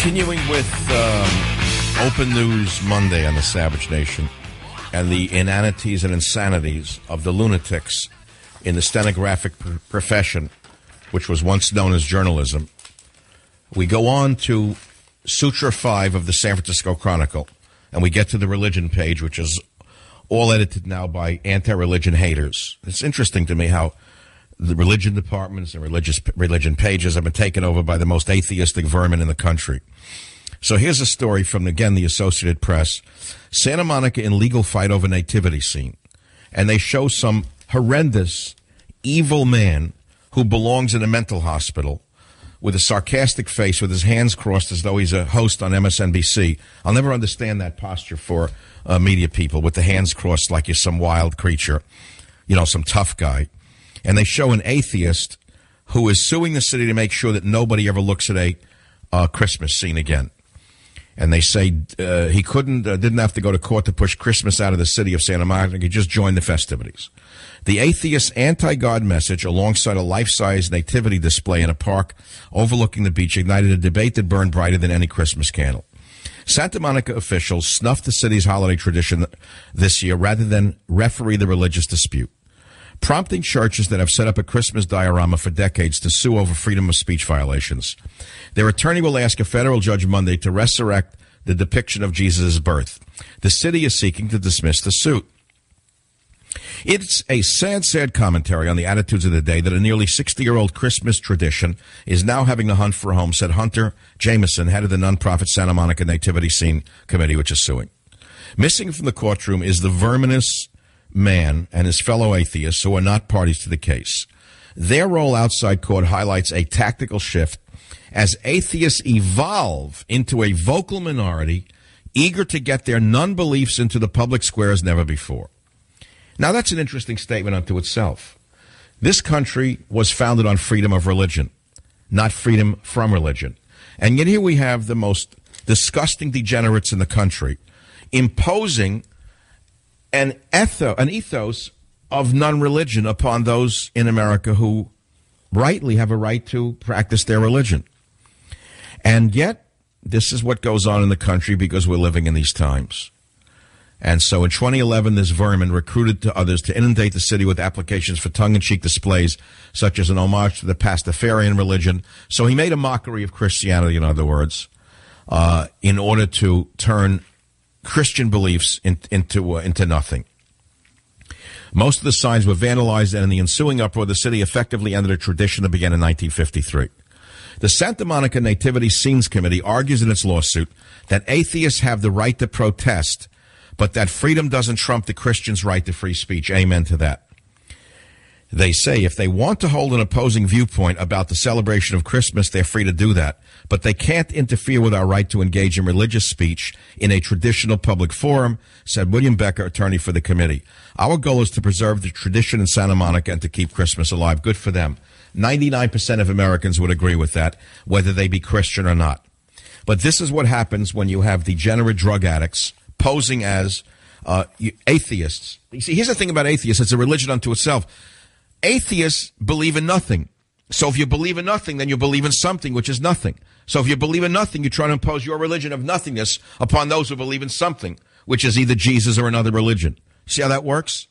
Continuing with Open News Monday on the Savage Nation and the inanities and insanities of the lunatics in the stenographic profession, which was once known as journalism. We go on to Sutra 5 of the San Francisco Chronicle, and we get to the religion page, which is all edited now by anti-religion haters. It's interesting to me how the religion departments and religion pages have been taken over by the most atheistic vermin in the country. So here's a story from, again, the Associated Press. Santa Monica in legal fight over nativity scene. And they show some horrendous, evil man who belongs in a mental hospital with a sarcastic face with his hands crossed as though he's a host on MSNBC. I'll never understand that posture for media people with the hands crossed like you're some wild creature, you know, some tough guy. And they show an atheist who is suing the city to make sure that nobody ever looks at a Christmas scene again. And they say he didn't have to go to court to push Christmas out of the city of Santa Monica. He just joined the festivities. The atheist's anti-God message, alongside a life-size nativity display in a park overlooking the beach, ignited a debate that burned brighter than any Christmas candle. Santa Monica officials snuffed the city's holiday tradition this year rather than referee the religious dispute, prompting churches that have set up a Christmas diorama for decades to sue over freedom of speech violations. Their attorney will ask a federal judge Monday to resurrect the depiction of Jesus' birth. The city is seeking to dismiss the suit. It's a sad, sad commentary on the attitudes of the day that a nearly 60-year-old Christmas tradition is now having to hunt for a home, said Hunter Jameson, head of the nonprofit Santa Monica Nativity Scene Committee, which is suing. Missing from the courtroom is the verminous man and his fellow atheists who are not parties to the case. Their role outside court highlights a tactical shift as atheists evolve into a vocal minority eager to get their non-beliefs into the public square as never before. Now, that's an interesting statement unto itself. This country was founded on freedom of religion, not freedom from religion. And yet here we have the most disgusting degenerates in the country imposing an ethos of non-religion upon those in America who rightly have a right to practice their religion. And yet, this is what goes on in the country because we're living in these times. And so in 2011, this vermin recruited to others to inundate the city with applications for tongue-in-cheek displays, such as an homage to the Pastafarian religion. So he made a mockery of Christianity, in other words, in order to turn Christian beliefs into nothing. Most of the signs were vandalized, and in the ensuing uproar, the city effectively ended a tradition that began in 1953. The Santa Monica Nativity Scenes Committee argues in its lawsuit that atheists have the right to protest, but that freedom doesn't trump the Christian's right to free speech. Amen to that. They say if they want to hold an opposing viewpoint about the celebration of Christmas, they're free to do that. But they can't interfere with our right to engage in religious speech in a traditional public forum, said William Becker, attorney for the committee. Our goal is to preserve the tradition in Santa Monica and to keep Christmas alive. Good for them. 99% of Americans would agree with that, whether they be Christian or not. But this is what happens when you have degenerate drug addicts posing as atheists. You see, here's the thing about atheists. It's a religion unto itself. Atheists believe in nothing. So if you believe in nothing, then you believe in something, which is nothing. So if you believe in nothing, you try to impose your religion of nothingness upon those who believe in something, which is either Jesus or another religion. See how that works?